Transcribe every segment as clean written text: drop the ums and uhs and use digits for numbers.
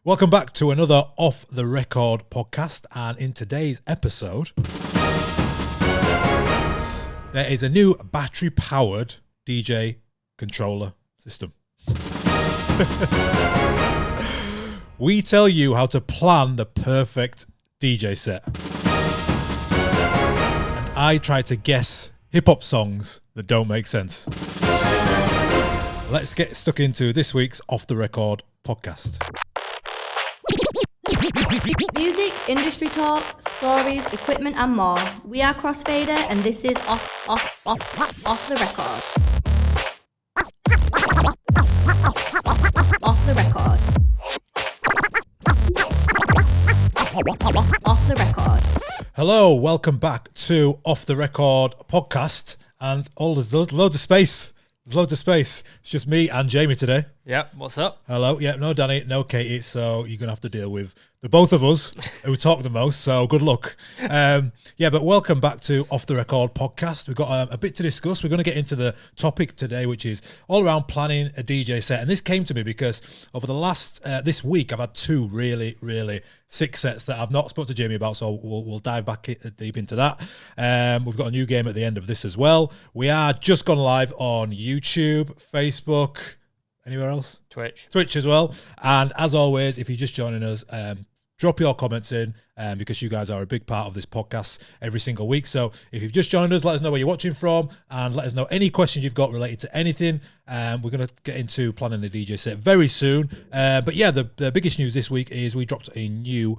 Welcome back to another Off the Record podcast, and in today's episode, there is a new battery-powered DJ controller system. We tell you how to plan the perfect DJ set. And I try to guess hip-hop songs that don't make sense. Let's get stuck into this week's Off the Record podcast. Music, industry talk, stories, equipment and more. We are Crossfader and this is off the record. Off the record. Off the record. Hello, welcome back to Off the Record podcast, and there's loads of space. There's loads of space. It's just me and Jamie today. Yep, what's up? Hello. Yeah, no Danny, no Katie, so you're going to have to deal with the both of us who talk the most, so good luck. But welcome back to Off the Record podcast. We've got a bit to discuss. We're going to get into the topic today, which is all around planning a DJ set. And this came to me because over the last, this week, I've had two really, really sick sets that I've not spoken to Jamie about, so we'll dive back deep into that. We've got a new game at the end of this as well. We are just gone live on YouTube, Facebook, anywhere else? Twitch as well. And as always, if you're just joining us, drop your comments in because you guys are a big part of this podcast every single week. So if you've just joined us, let us know where you're watching from and let us know any questions you've got related to anything. We're going to get into planning the DJ set very soon. But yeah, the biggest news this week is we dropped a new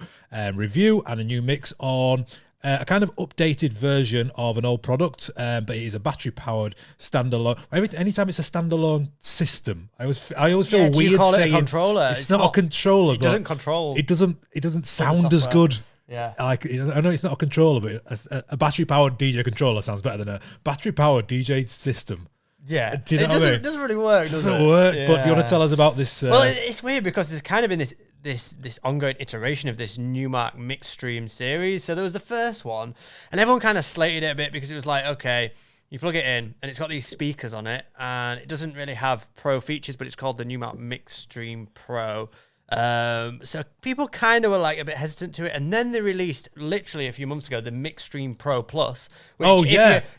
review and a new mix on a kind of updated version of an old product, but it is a battery-powered standalone. Anytime it's a standalone system, I always feel weird you call saying it a controller. It's not a controller. It doesn't control. It doesn't sound as good. Yeah, like I know it's not a controller, but a battery-powered DJ controller sounds better than a battery-powered DJ system. Yeah, do you know what I mean? It doesn't really work. It doesn't work. Yeah. But do you want to tell us about this? Well, it's weird because there's kind of been this ongoing iteration of this Numark Mixstream series. So there was the first one, and everyone kind of slated it a bit because it was like, okay, you plug it in, and it's got these speakers on it, and it doesn't really have pro features, but it's called the Numark Mixstream Pro. So people kind of were like a bit hesitant to it, and then they released literally a few months ago the Mixstream Pro Plus. Which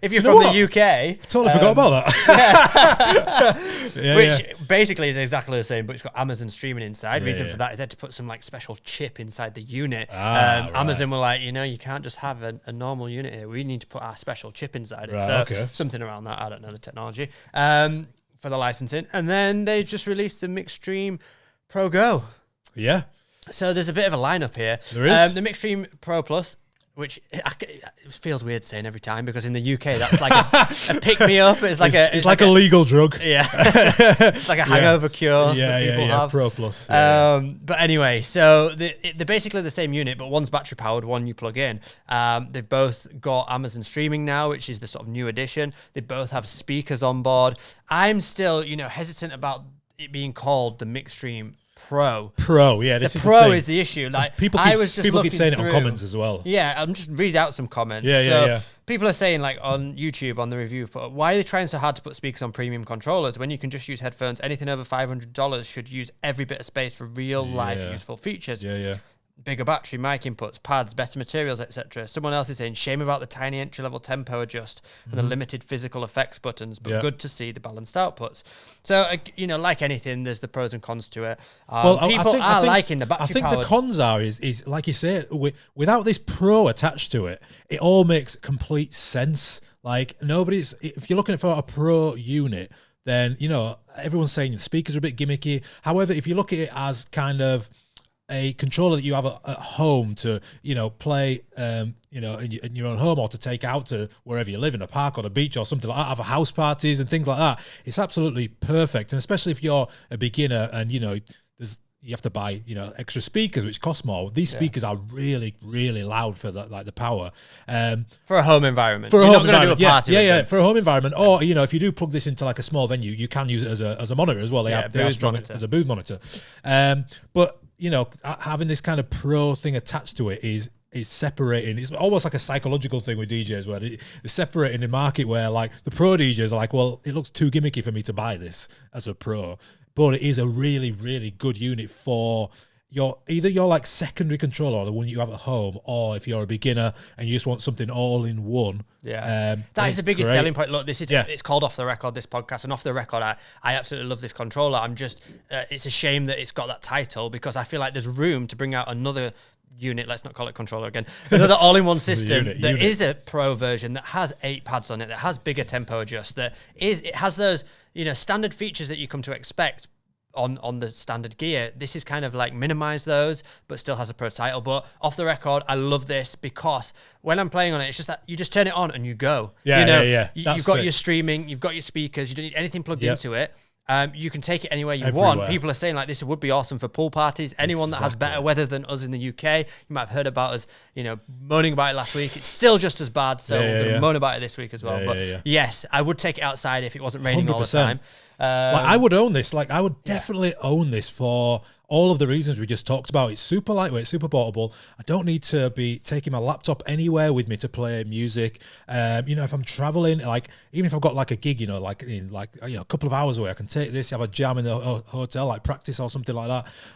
if you're from the UK, I totally forgot about that. Which basically is exactly the same, but it's got Amazon streaming inside. Reason for that is they had to put some like special chip inside the unit. Right. Amazon were like, you can't just have a normal unit here. We need to put our special chip inside it. So something around that. I don't know the technology for the licensing, and then they just released the Mixstream Pro Go. Yeah. So there's a bit of a lineup here. There is. The Mixstream Pro Plus, which it feels weird saying every time because in the UK that's like a pick me up. It's like a legal drug. Yeah. It's like a hangover cure. Yeah. Pro Plus. But anyway, so they're basically the same unit, but one's battery powered, one you plug in. They've both got Amazon streaming now, which is the sort of new addition. They both have speakers on board. I'm still, hesitant about it being called the Mixstream Pro. Yeah. The Pro is the issue. Like people keep saying it on comments as well. Yeah, I'm just read out some comments. Yeah. People are saying like on YouTube on the review, why are they trying so hard to put speakers on premium controllers when you can just use headphones? Anything over $500 should use every bit of space for real life useful features. Yeah. Bigger battery, mic inputs, pads, better materials, etc. Someone else is saying, shame about the tiny entry-level tempo adjust and the limited physical effects buttons, but good to see the balanced outputs. So, like anything, there's the pros and cons to it. People are liking the battery powered. I think the cons are is like you say, without this Pro attached to it, it all makes complete sense. Like if you're looking for a Pro unit, then, everyone's saying the speakers are a bit gimmicky. However, if you look at it as kind of a controller that you have at home to, play, in your own home or to take out to wherever you live, in a park or the beach or something like that, have house parties and things like that. It's absolutely perfect. And especially if you're a beginner and, you have to buy, extra speakers, which cost more. These speakers are really, really loud for the power. For a home environment. For a home environment. Do a party for a home environment. Or, if you do plug this into like a small venue, you can use it as a monitor as well. They are strong as a booth monitor. But having this kind of Pro thing attached to it is separating. It's almost like a psychological thing with DJs where they're separating the market where like the Pro DJs are like, well, it looks too gimmicky for me to buy this as a Pro. But it is a really, really good unit for, your like secondary controller, or the one you have at home, or if you're a beginner and you just want something all in one. Yeah, that is the biggest selling point. Look, this is it's called Off the Record, this podcast, and Off the Record, I absolutely love this controller. I'm just it's a shame that it's got that title, because I feel like there's room to bring out another unit, let's not call it controller again, another all-in-one system that is a pro version that has 8 pads on it, that has bigger tempo adjust, it has those standard features that you come to expect on the standard gear. This is kind of like minimize those, but still has a pro title. But Off the Record, I love this because when I'm playing on it, it's just that you just turn it on and you go. You've got your streaming, you've got your speakers, you don't need anything plugged into it. You can take it anywhere you want. People are saying like this would be awesome for pool parties. Anyone that has better weather than us in the UK, you might have heard about us, moaning about it last week. It's still just as bad, so we're going to moan about it this week as well. Yes, I would take it outside if it wasn't raining 100%. All the time. I would own this. Like I would definitely own this for all of the reasons we just talked about. It's super lightweight, super portable. I don't need to be taking my laptop anywhere with me to play music. If I'm traveling, like even if I've got like a gig, like in a couple of hours away, I can take this, have a jam in the hotel, like practice or something like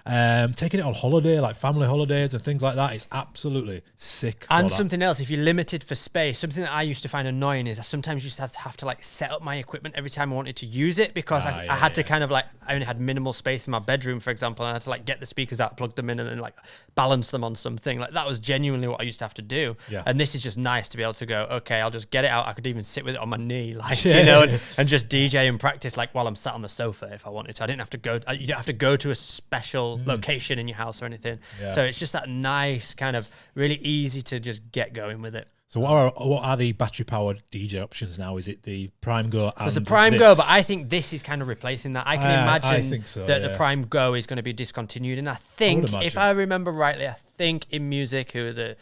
that. Taking it on holiday, like family holidays and things like that, it's absolutely sick. And something else, if you're limited for space, something that I used to find annoying is I sometimes used to have to like set up my equipment every time I wanted to use it, because I had to kind of like, I only had minimal space in my bedroom, for example, and I had to like get the speakers out, plug them in, and then like balance them on something. Like that was genuinely what I used to have to do. And this is just nice to be able to go, okay, I'll just get it out. I could even sit with it on my knee, like and just DJ and practice like while I'm sat on the sofa if I wanted to. I didn't have to go. You don't have to go to a special location in your house or anything. So it's just that nice kind of really easy to just get going with it. So what are the battery-powered DJ options now? Is it the Prime Go? There's a Prime Go, but I think this is kind of replacing that. I can imagine that the Prime Go is going to be discontinued, and I think, if I remember rightly, I think in music, who are the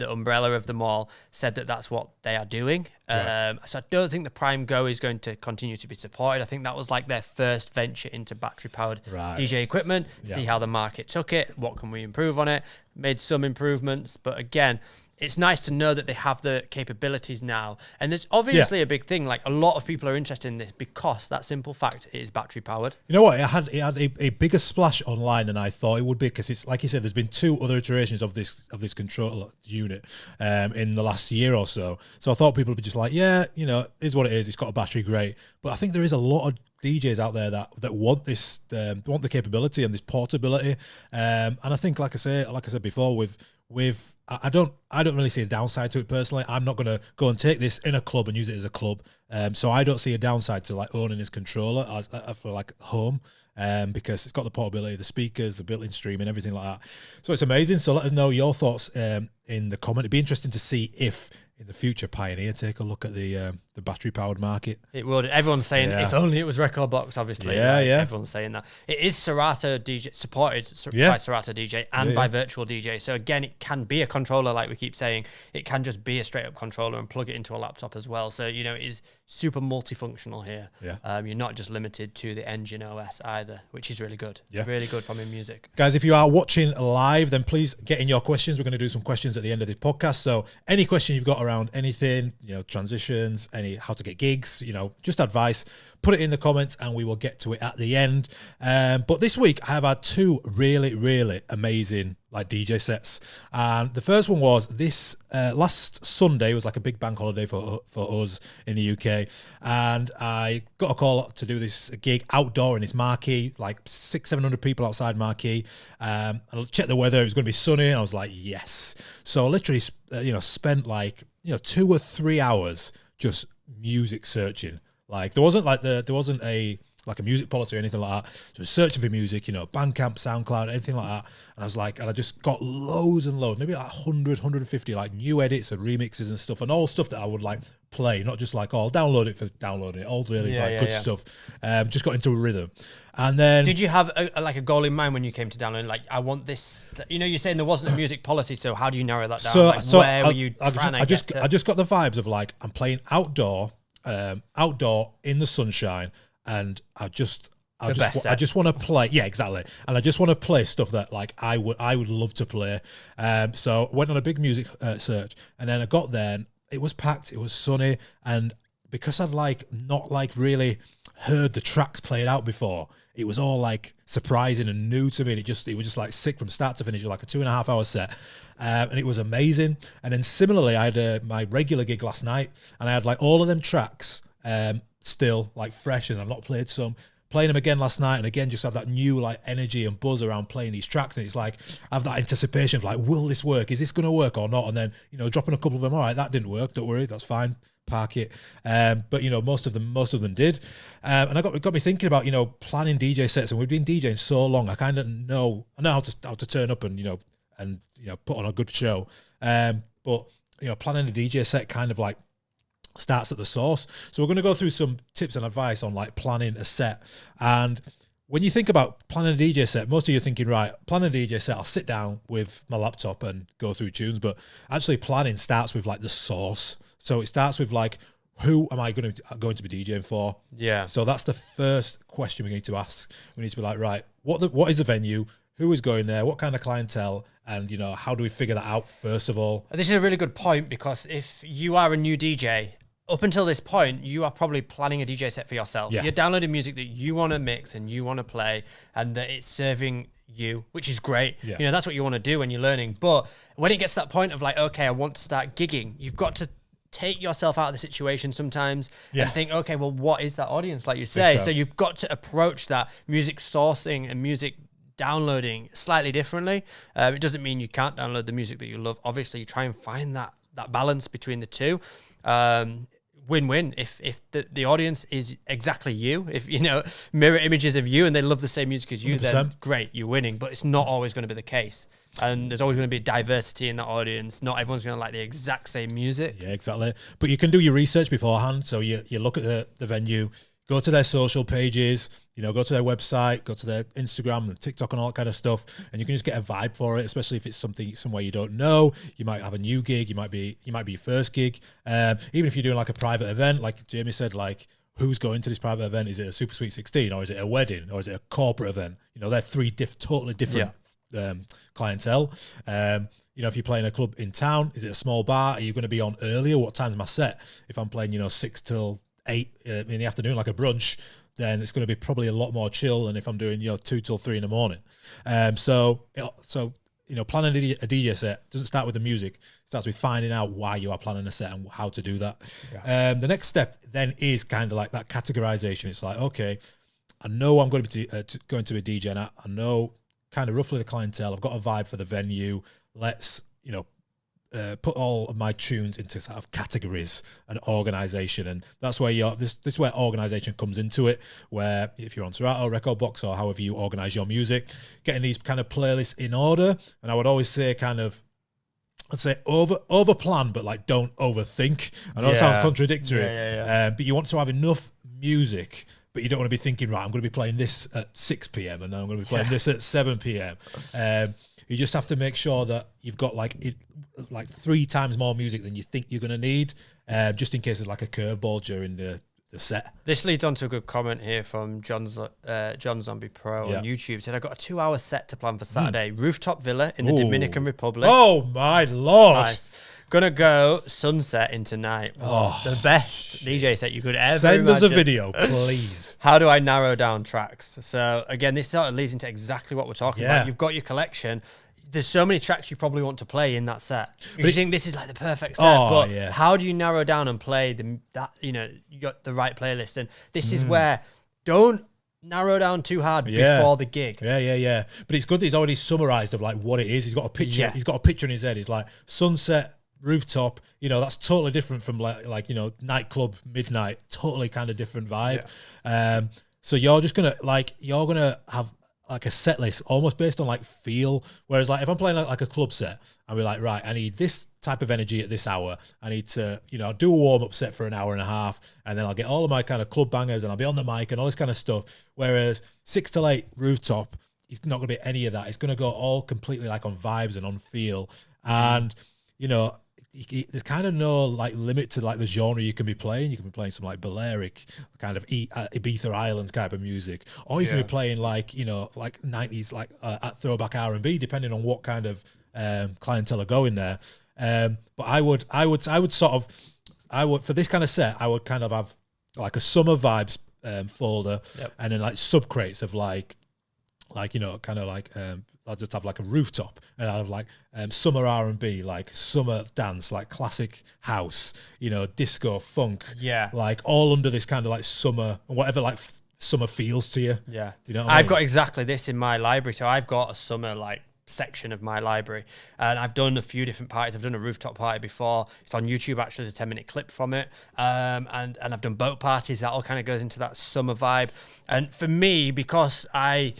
umbrella of them all, said that that's what they are doing. So I don't think the Prime Go is going to continue to be supported. I think that was like their first venture into battery-powered DJ equipment. See how the market took it. What can we improve on it? Made some improvements, but again, it's nice to know that they have the capabilities now. And there's obviously a big thing. Like a lot of people are interested in this because that simple fact, it is battery powered. You know what? It has a bigger splash online than I thought it would be, because it's like you said, there's been 2 other iterations of this controller unit in the last year or so. So I thought people would be just like, is what it is. It's got a battery, great. But I think there is a lot of DJs out there that want this, want the capability and this portability. And I think, like I said before, I don't really see a downside to it personally. I'm not going to go and take this in a club and use it as a club. So I don't see a downside to like owning this controller for like home. Because it's got the portability, the speakers, the built-in streaming, everything like that. So it's amazing. So let us know your thoughts in the comment. It'd be interesting to see if in the future Pioneer take a look at the battery-powered market. It would. Everyone's saying if only it was Record Box, obviously. Everyone's saying that. It is Serato DJ, supported by Serato DJ and by Virtual DJ. So again, it can be a controller, like we keep saying. It can just be a straight-up controller and plug it into a laptop as well. So, it is super multifunctional here. You're not just limited to the engine OS either, which is really good. Really good from in music. Guys, if you are watching live, then please get in your questions. We're going to do some questions at the end of this podcast. So any question you've got around anything, transitions, how to get gigs, just advice, put it in the comments and we will get to it at the end. But this week I have had 2 really, really amazing like DJ sets. And the first one was this last Sunday was like a big bank holiday for us in the UK. And I got a call to do this gig outdoor in this marquee, like 600-700 people outside marquee. I checked the weather, it was going to be sunny. And I was like, yes. So I literally, spent like, 2 or 3 hours just music searching. Like there wasn't a music policy or anything like that. So searching for music, Bandcamp, SoundCloud, anything like that. And I was like, and I just got loads and loads, maybe like 100, 150 like new edits and remixes and stuff, and all stuff that I would like play, not just like, I'll download it for downloading it, all really good stuff. Just got into a rhythm. And then, did you have a goal in mind when you came to downloading? Like, I want this. You're saying there wasn't a music policy, so how do you narrow that down? Where were you trying to get to? I just got the vibes of like I'm playing outdoor in the sunshine, and I just want to play. Yeah, exactly. And I just want to play stuff that like I would love to play. So I went on a big music search, and then I got there and it was packed. It was sunny, and because I'd like not like really heard the tracks played out before, it was all like surprising and new to me. And it was just like sick from start to finish, like a 2.5 hour set. And it was amazing. And then similarly, I had my regular gig last night, and I had like all of them tracks still like fresh, and I've not played some. Playing them again last night, and again just have that new like energy and buzz around playing these tracks, and it's like I have that anticipation of like, will this work? Is this going to work or not? And then dropping a couple of them. All right, that didn't work. Don't worry, that's fine. Park it. But most of them did. And it got me thinking about planning DJ sets, and we've been DJing so long. I kind of know how to turn up and put on a good show. But planning a DJ set kind of like starts at the source. So we're going to go through some tips and advice on like planning a set. And when you think about planning a DJ set, most of you are thinking, right, planning a DJ set, I'll sit down with my laptop and go through tunes. But actually planning starts with like the source. So it starts with like, who am I going to be DJing for? Yeah. So that's the first question we need to ask. We need to be like, right, what is the venue? Who is going there? What kind of clientele? And, how do we figure that out first of all? This is a really good point, because if you are a new DJ, up until this point, you are probably planning a DJ set for yourself. Yeah. You're downloading music that you want to mix and you want to play, and that it's serving you, which is great. Yeah. That's what you want to do when you're learning. But when it gets to that point of like, okay, I want to start gigging, you've got to take yourself out of the situation sometimes and think, okay, well, what is that audience, like you say? So you've got to approach that music sourcing and music downloading slightly differently. It doesn't mean you can't download the music that you love. Obviously, you try and find that balance between the two. Win-win. If the audience is exactly you, if mirror images of you and they love the same music as you, 100%. Then great, you're winning. But it's not always going to be the case, and there's always going to be diversity in the audience. Not everyone's going to like the exact same music. Yeah, exactly. But you can do your research beforehand. So you look at the venue, go to their social pages, go to their website, go to their Instagram and TikTok and all that kind of stuff, and you can just get a vibe for it, especially if it's somewhere you don't know. You might have a new gig, you might be your first gig. Even if you're doing like a private event, like Jamie said, like who's going to this private event? Is it a Super Sweet 16, or is it a wedding, or is it a corporate event? they're three totally different clientele. If you're playing a club in town, is it a small bar? Are you going to be on earlier? What time's my set? If I'm playing 6 till 8 in the afternoon, like a brunch, then it's going to be probably a lot more chill than if I'm doing 2 till 3 in the morning. So planning a DJ set doesn't start with the music. It starts with finding out why you are planning a set and how to do that. Yeah. The next step then is kind of like that categorization. It's like, okay, I know I'm going to be going to a DJ, and I know kind of roughly the clientele. I've got a vibe for the venue. Let's put all of my tunes into sort of categories and organization, and that's where this is where organization comes into it, where if you're on Serato, Record Box, or however you organize your music, getting these kind of playlists in order. And I would always say I'd say over plan, but like don't overthink. I know it sounds contradictory, but you want to have enough music, but you don't want to be thinking, right, I'm going to be playing this at 6 p.m. and then I'm going to be playing this at 7 p.m. You just have to make sure that you've got like 3 times more music than you think you're going to need, just in case there's like a curveball during the set. This leads on to a good comment here from John Zombie Pro on YouTube. Said, I got a 2-hour set to plan for Saturday. Rooftop villa in the Dominican Republic. Oh my Lord. Nice. Gonna go sunset into night. The best DJ set you could ever Send imagine. us a video, please. How do I narrow down tracks? So again, this sort of leads into exactly what we're talking about. You've got your collection. There's so many tracks you probably want to play in that set. But you think this is like the perfect set, how do you narrow down and play you got the right playlist? And this is where don't narrow down too hard before the gig. Yeah. But it's good that he's already summarized of like what it is. He's got a picture. Yeah. He's got a picture in his head. He's like sunset, rooftop. That's totally different from like nightclub, midnight. Totally kind of different vibe. Yeah. So you're gonna have like a set list almost based on like feel. Whereas like if I'm playing like a club set, I'll be like, right, I need this type of energy at this hour. I need to, do a warm up set for an hour and a half, and then I'll get all of my kind of club bangers and I'll be on the mic and all this kind of stuff. Whereas 6 till 8 rooftop, it's not going to be any of that. It's going to go all completely like on vibes and on feel. And, there's kind of no like limit to like the genre you can be playing. You can be playing some like Balearic kind of Ibiza Island type of music, or you can be playing like like 90s like at throwback R&B, depending on what kind of clientele are going there. But I would for this kind of set, I would kind of have like a summer vibes folder, and then like sub crates of like you know, kind of like I'll just have like a rooftop, and I'll have like summer R&B, like summer dance, like classic house, you know, disco, funk, like all under this kind of like summer, whatever like summer feels to you. Yeah, do you know what I I've mean? got exactly this in my library. So I've got a summer like section of my library, and I've done a few different parties. I've done a rooftop party before. It's on YouTube actually. There's a 10-minute clip from it, and I've done boat parties. That all kind of goes into that summer vibe. And for me, because I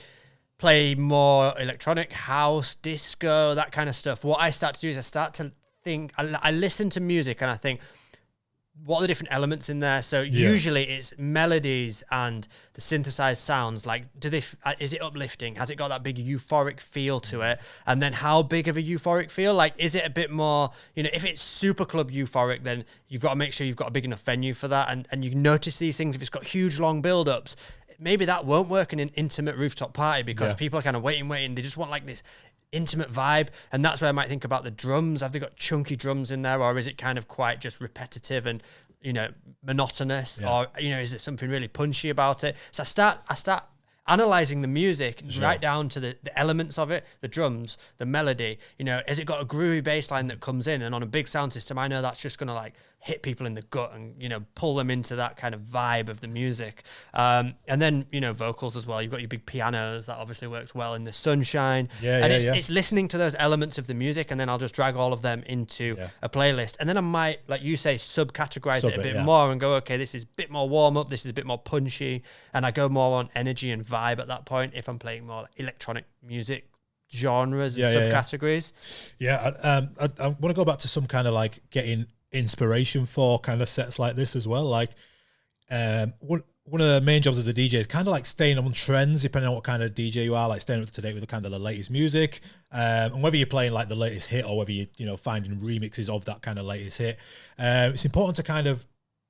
play more electronic, house, disco, that kind of stuff, what I start to do is I start to think, I listen to music and I think, what are the different elements in there? So usually it's melodies and the synthesized sounds. Like, is it uplifting? Has it got that big euphoric feel to it? And then how big of a euphoric feel? Like, is it a bit more, you know, if it's super club euphoric, then you've got to make sure you've got a big enough venue for that. And you notice these things. If it's got huge, long build-ups, maybe that won't work in an intimate rooftop party because people are kind of waiting. They just want like this intimate vibe. And that's where I might think about the drums. Have they got chunky drums in there, or is it kind of quite just repetitive and, you know, monotonous, or, you know, is it something really punchy about it? So I start analyzing the music right down to the elements of it, the drums, the melody. You know, has it got a groovy bass line that comes in? And on a big sound system, I know that's just going to like hit people in the gut and, you know, pull them into that kind of vibe of the music. And then, you know, vocals as well. You've got your big pianos. That obviously works well in the sunshine. It's listening to those elements of the music, and then I'll just drag all of them into a playlist. And then I might, like you say, subcategorize it a bit more and go, okay, this is a bit more warm up. This is a bit more punchy. And I go more on energy and vibe at that point if I'm playing more electronic music genres and subcategories. I want to go back to some kind of like getting inspiration for kind of sets like this as well. Like one of the main jobs as a DJ is kind of like staying on trends, depending on what kind of DJ you are, like staying up to date with the kind of the latest music, and whether you're playing like the latest hit or whether you know finding remixes of that kind of latest hit. It's important to kind of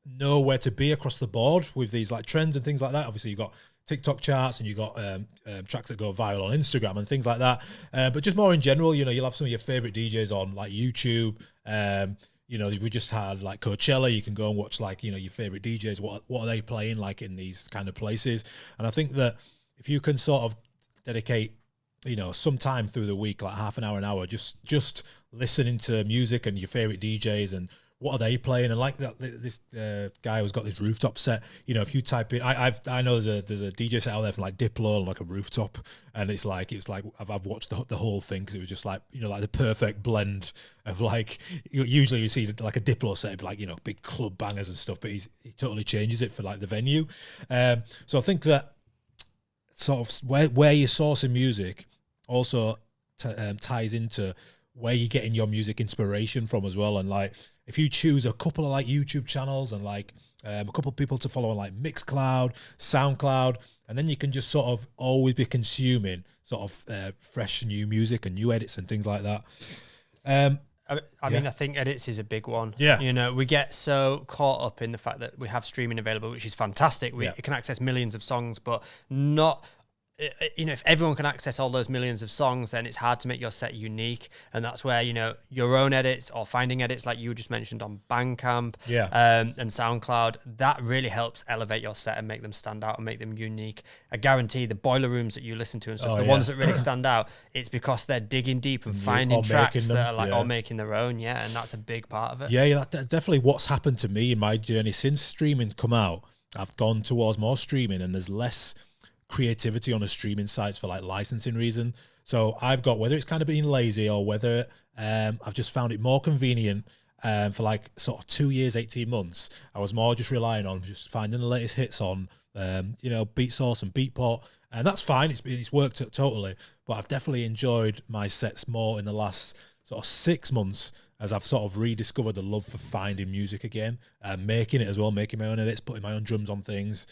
know where to be across the board with these like trends and things like that. Obviously you've got TikTok charts and you've got tracks that go viral on Instagram and things like that, but just more in general, you know, you'll have some of your favorite DJs on like YouTube. You know, we just had like Coachella. You can go and watch like, you know, your favorite DJs. What are they playing like in these kind of places? And I think that if you can sort of dedicate, you know, some time through the week, like half an hour, just listening to music and your favorite DJs and what are they playing? And like that, this guy who's got this rooftop set, you know, if you type in, I know there's a DJ set out there from like Diplo on like a rooftop, and it's like I've watched the whole thing because it was just like, you know, like the perfect blend of like, usually you see like a Diplo set, like, you know, big club bangers and stuff, but he totally changes it for like the venue. So I think that sort of where you're sourcing music also ties into where you're getting your music inspiration from as well. And like, if you choose a couple of like YouTube channels and like a couple of people to follow on like Mixcloud, SoundCloud, and then you can just sort of always be consuming sort of fresh new music and new edits and things like that. I mean, I think edits is a big one. Yeah. You know, we get so caught up in the fact that we have streaming available, which is fantastic. We can access millions of songs, but not, you know, if everyone can access all those millions of songs, then it's hard to make your set unique. And that's where, you know, your own edits or finding edits like you just mentioned on Bandcamp and SoundCloud, that really helps elevate your set and make them stand out and make them unique. I guarantee the boiler rooms that you listen to and stuff, ones that really stand out, it's because they're digging deep and finding tracks that are like all making their own. Yeah. And that's a big part of it. Yeah, that's definitely what's happened to me in my journey since streaming come out. I've gone towards more streaming, and there's less creativity on the streaming sites for like licensing reason. So I've got, whether it's kind of being lazy or whether I've just found it more convenient for like sort of 2 years, 18 months, I was more just relying on just finding the latest hits on, you know, Beat Source and Beatport. And that's fine. It's worked totally. But I've definitely enjoyed my sets more in the last sort of 6 months as I've sort of rediscovered the love for finding music again, making it as well, making my own edits, putting my own drums on things.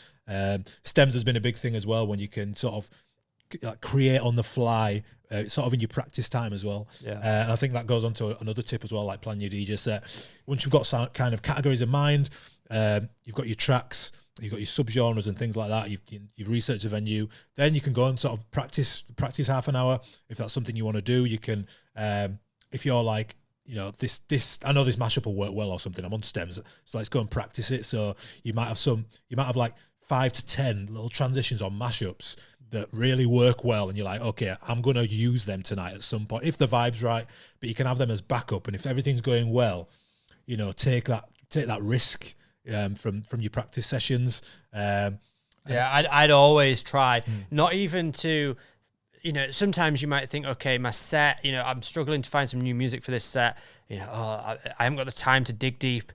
Stems has been a big thing as well, when you can sort of create on the fly, sort of in your practice time as well. And I think that goes on to another tip as well, like planning your DJ set. Once you've got kind of categories in mind, you've got your tracks, you've got your subgenres and things like that, you've researched the venue, then you can go and sort of practice half an hour. If that's something you want to do, you can, if you're like, you know, this I know this mashup will work well or something, I'm on Stems, so let's go and practice it. So you might have like 5 to 10 little transitions or mashups that really work well, and you're like, okay, I'm going to use them tonight at some point if the vibe's right, but you can have them as backup, and if everything's going well, you know, take that risk from your practice sessions. I'd always try, not even to, you know, sometimes you might think, okay, my set, you know, I'm struggling to find some new music for this set, you know, I haven't got the time to dig deep.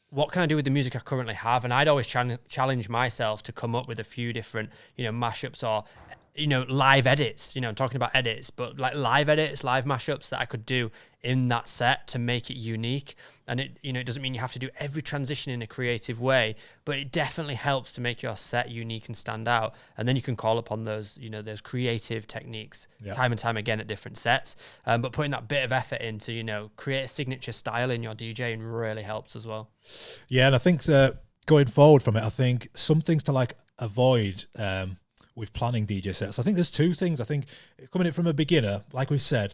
What can I do with the music I currently have? And I'd always challenge myself to come up with a few different, you know, mashups or, you know, live edits. You know, I'm talking about edits, but like live edits, live mashups that I could do in that set to make it unique. And it, you know, it doesn't mean you have to do every transition in a creative way, but it definitely helps to make your set unique and stand out. And then you can call upon those, you know, those creative techniques time and time again at different sets. But putting that bit of effort into, you know, create a signature style in your DJing really helps as well. Yeah, and I think that going forward from it, I think some things to like avoid with planning DJ sets. I think there's two things. I think coming in from a beginner, like we've said,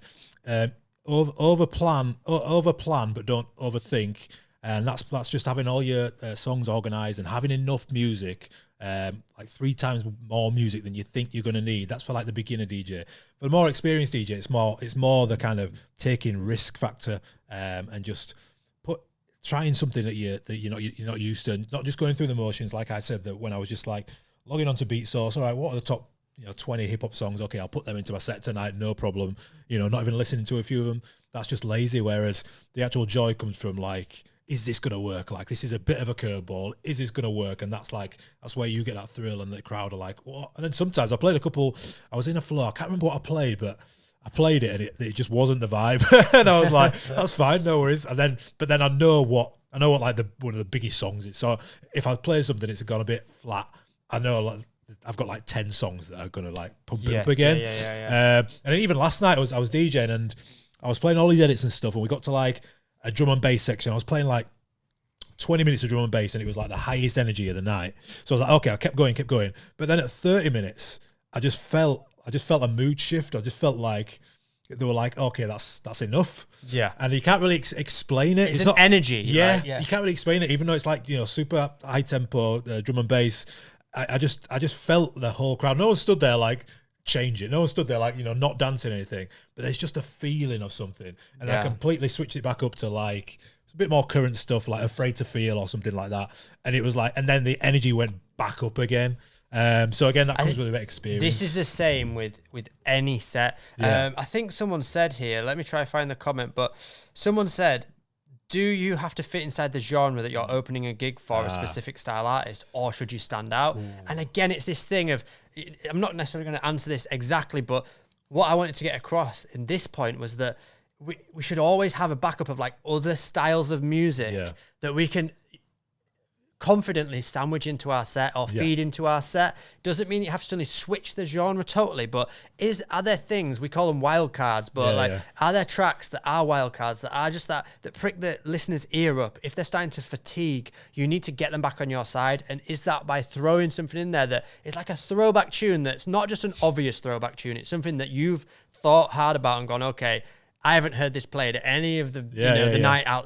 over plan, but don't overthink. And that's just having all your songs organized and having enough music, like 3 times more music than you think you're going to need. That's for like the beginner DJ. For the more experienced DJ, it's more the kind of taking risk factor and just trying something that you're not used to, not just going through the motions. Like I said, that when I was just like logging onto Beat Source, all right, what are the top 20 hip hop songs? Okay, I'll put them into my set tonight, no problem. You know, not even listening to a few of them. That's just lazy. Whereas the actual joy comes from like, is this gonna work? Like, this is a bit of a curveball. Is this gonna work? And that's where you get that thrill, and the crowd are like, what? And then sometimes I played a couple. I was in a flow. I can't remember what I played, but I played it and it just wasn't the vibe. And I was like, that's fine, no worries. But then I know what like one of the biggest songs is. So if I play something, it's gone a bit flat. I know like I've got like 10 songs that are gonna like pump it up again. And then even last night I was DJing and I was playing all these edits and stuff, and we got to like a drum and bass section. I was playing like 20 minutes of drum and bass, and it was like the highest energy of the night. So I was like, okay, I kept going. But then at 30 minutes, I just felt a mood shift. I just felt like they were like, okay, that's enough. Yeah. And you can't really explain it. It's not energy. Yeah, right? Yeah. You can't really explain it, even though it's like, you know, super high tempo drum and bass. I just felt the whole crowd. No one stood there like, change it. No one stood there like, you know, not dancing or anything. But there's just a feeling of something. And I completely switched it back up to like, it's a bit more current stuff, like Afraid to Feel or something like that. And it was like, and then the energy went back up again. So again, that comes with a bit of experience. This is the same with any set. I think someone said here, let me try to find the comment, but someone said, do you have to fit inside the genre that you're opening a gig for a specific style artist, or should you stand out? Ooh. And again, it's this thing of, I'm not necessarily going to answer this exactly, but what I wanted to get across in this point was that we should always have a backup of like other styles of music that we can confidently sandwich into our set or feed into our set. Doesn't mean you have to suddenly switch the genre totally, but are there things, we call them wild cards, but are there tracks that are wild cards that are just that prick the listener's ear up? If they're starting to fatigue, you need to get them back on your side. And is that by throwing something in there that is like a throwback tune that's not just an obvious throwback tune, it's something that you've thought hard about and gone, okay, I haven't heard this played at any of the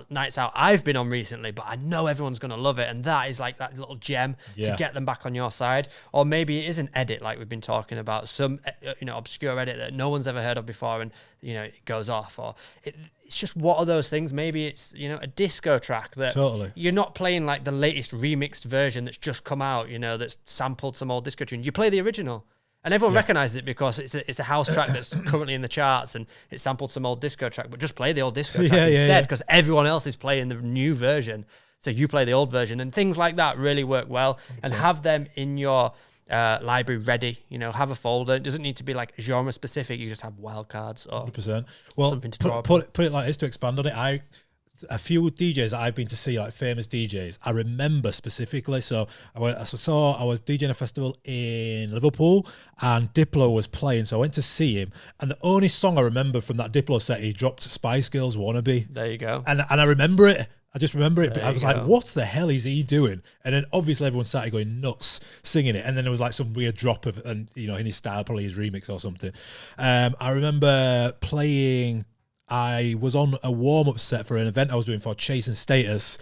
nights out I've been on recently, but I know everyone's going to love it. And that is like that little gem to get them back on your side. Or maybe it is an edit like we've been talking about, some obscure edit that no one's ever heard of before, and it goes off. Or it's just, what are those things? Maybe it's a disco track that you're not playing like the latest remixed version that's just come out, that's sampled some old disco tune. You play the original. And everyone recognizes it because it's a house track that's currently in the charts, and it sampled some old disco track, but just play the old disco track instead, because everyone else is playing the new version. So you play the old version, and things like that really work well. 100%. And have them in your library ready. Have a folder. It doesn't need to be like genre specific. You just have wildcards or 100%. Well, something to draw put it like this to expand on it. A few DJs that I've been to see, like famous DJs, I remember specifically. So I was DJing a festival in Liverpool, and Diplo was playing. So I went to see him, and the only song I remember from that Diplo set, he dropped Spice Girls "Wannabe." There you go. And I remember it. I just remember it. I was like, what the hell is he doing? And then obviously everyone started going nuts singing it. And then there was like some weird drop of, and in his style, probably his remix or something. I remember playing. I was on a warm-up set for an event I was doing for Chase and Status,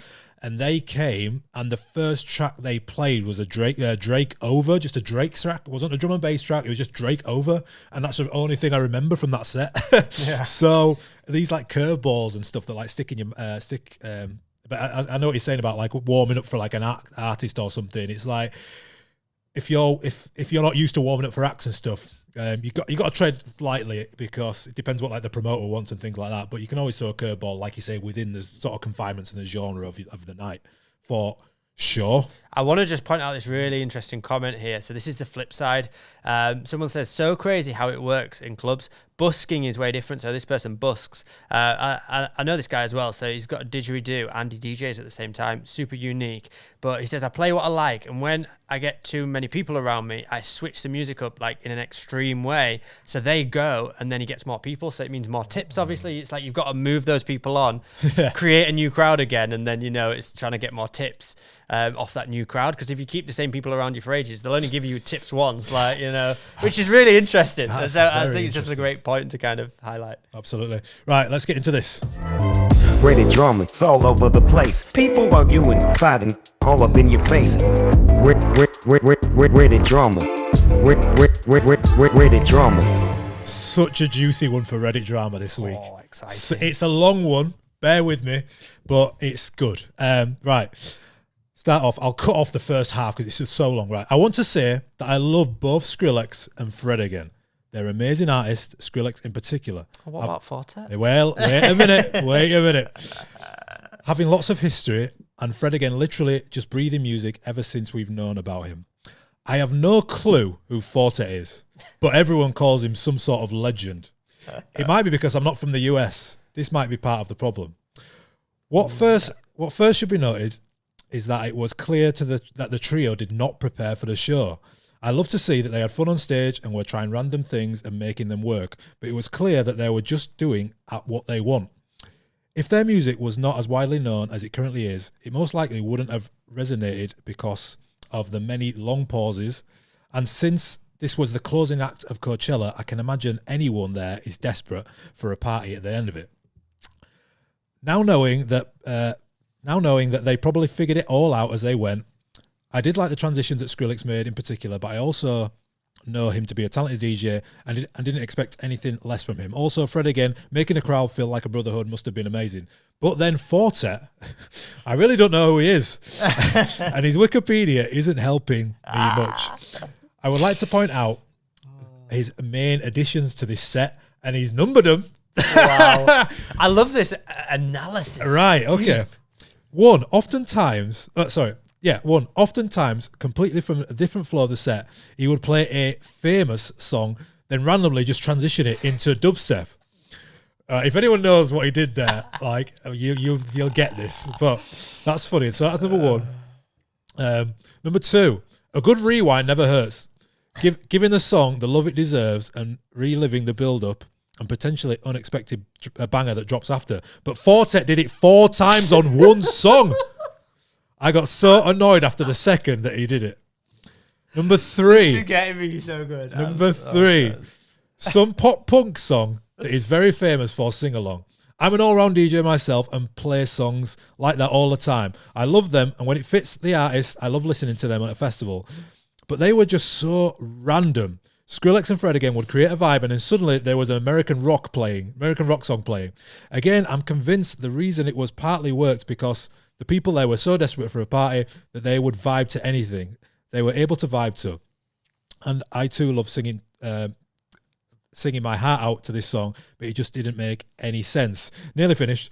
and they came, and the first track they played was a Drake over, just a Drake track. It wasn't a drum and bass track. It was just Drake over, and that's the only thing I remember from that set. Yeah. So these like curveballs and stuff that like stick in your But I know what you're saying about like warming up for like an artist or something. It's like if you're not used to warming up for acts and stuff, you got to tread lightly because it depends what like the promoter wants and things like that. But you can always throw a curveball, like you say, within the sort of confinements and the genre of the night for sure. I want to just point out this really interesting comment here. So this is the flip side. Someone says, so crazy how it works in clubs. Busking is way different. So this person busks. I know this guy as well. So he's got a didgeridoo and he DJs at the same time. Super unique. But he says, I play what I like. And when I get too many people around me, I switch the music up like in an extreme way. So they go and then he gets more people. So it means more tips, obviously. It's like you've got to move those people on, create a new crowd again. And then, it's trying to get more tips off that new crowd. Because if you keep the same people around you for ages, they'll only give you tips once, which is really interesting. So I think it's just a great point to kind of highlight. Absolutely. Right, let's get into this. Ready drama, it's all over the place. People arguing, fighting, all up in your face. Ready drama. Ready drama. Such a juicy one for Reddit drama this week. Oh, exciting. So it's a long one, bear with me, but it's good. Right. Start off, I'll cut off the first half because it's just so long, right? I want to say that I love both Skrillex and Fred again. They're amazing artists, Skrillex in particular. What about Forte? Well, wait a minute. Having lots of history, and Fred again literally just breathing music ever since we've known about him. I have no clue who Forte is, but everyone calls him some sort of legend. It might be because I'm not from the US. This might be part of the problem. What first should be noted is that it was clear that the trio did not prepare for the show. I love to see that they had fun on stage and were trying random things and making them work, but it was clear that they were just doing at what they want. If their music was not as widely known as it currently is, it most likely wouldn't have resonated because of the many long pauses. And since this was the closing act of Coachella, I can imagine anyone there is desperate for a party at the end of it. Now knowing that they probably figured it all out as they went, I did like the transitions that Skrillex made in particular, but I also know him to be a talented DJ and didn't expect anything less from him. Also, Fred again, making the crowd feel like a brotherhood must have been amazing. But then Forte, I really don't know who he is. And his Wikipedia isn't helping me much. I would like to point out his main additions to this set, and he's numbered them. Wow. I love this analysis. Right, okay. One, oftentimes, completely from a different flow of the set, he would play a famous song, then randomly just transition it into dubstep. If anyone knows what he did there, like you'll get this, but that's funny. So that's number one. Number two, a good rewind never hurts. Giving the song the love it deserves and reliving the build-up and potentially unexpected banger that drops after. But Forte did it 4 times on one song. I got so annoyed after the second that he did it. Number 3. You're getting me so good. Number 3. Some pop punk song that is very famous for sing-along. I'm an all-round DJ myself and play songs like that all the time. I love them, and when it fits the artist, I love listening to them at a festival. But they were just so random. Skrillex and Fred again would create a vibe, and then suddenly there was an American rock song playing. Again, I'm convinced the reason it was partly worked because the people there were so desperate for a party that they would vibe to anything they were able to vibe to. And I too love singing my heart out to this song, but it just didn't make any sense. Nearly finished.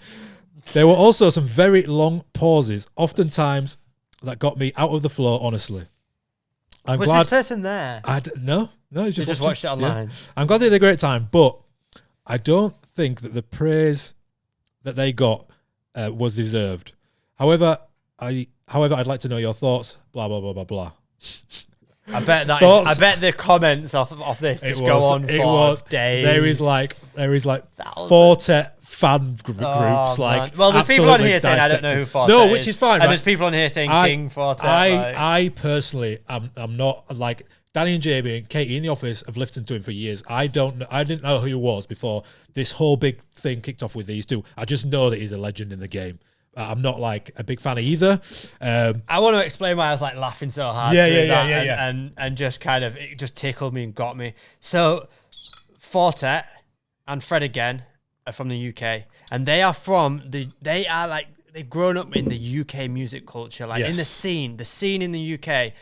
There were also some very long pauses, oftentimes that got me out of the flow, honestly. Was this person there? No, he's just watched it online. Yeah. I'm glad they had a great time, but I don't think that the praise that they got was deserved. However, I'd like to know your thoughts. Blah blah blah blah blah. I bet I bet the comments off this just go on for days. There is like Forte fan groups. Well, there's people on here saying I don't know who Forte is. No, which is fine. And there's people on here saying King Forte. I personally I'm not like Danny and JB and Katie in the office have listened to him for years. I didn't know who he was before this whole big thing kicked off with these two. I just know that he's a legend in the game. I'm not like a big fan of either. I want to explain why I was like laughing so hard. And just kind of, it just tickled me and got me. So Fortet and Fred again are from the UK, and they are like, they've grown up in the UK music culture, like in the scene in the UK.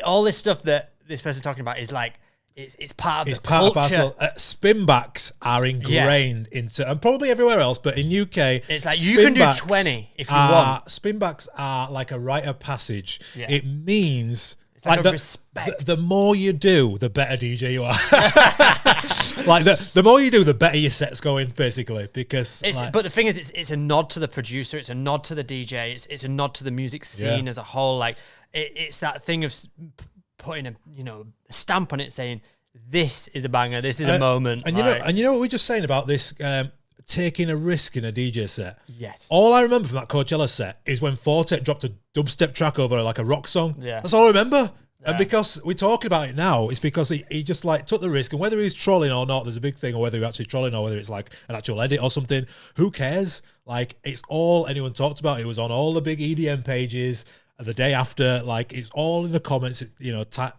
All this stuff that this person's talking about is like, it's part of the culture. Spinbacks are ingrained into, and probably everywhere else, but in UK, it's like you can do 20 if you want. Spinbacks are like a rite of passage. Yeah. It means it's like the respect. The more you do, the better DJ you are. Like the more you do, the better your set's going, basically. Because, but the thing is, it's a nod to the producer, it's a nod to the DJ, it's a nod to the music scene as a whole. Like it's that thing of putting a stamp on it, saying this is a banger, this is a moment. And you know what we were just saying about this taking a risk in a DJ set? Yes. All I remember from that Coachella set is when Fortet dropped a dubstep track over like a rock song. Yeah. That's all I remember. Yeah. And because we're talking about it now, it's because he just like took the risk, and whether he's trolling or not, there's a big thing, or whether he's actually trolling or whether it's like an actual edit or something. Who cares? Like, it's all anyone talked about. It was on all the big EDM pages the day after. Like, it's all in the comments,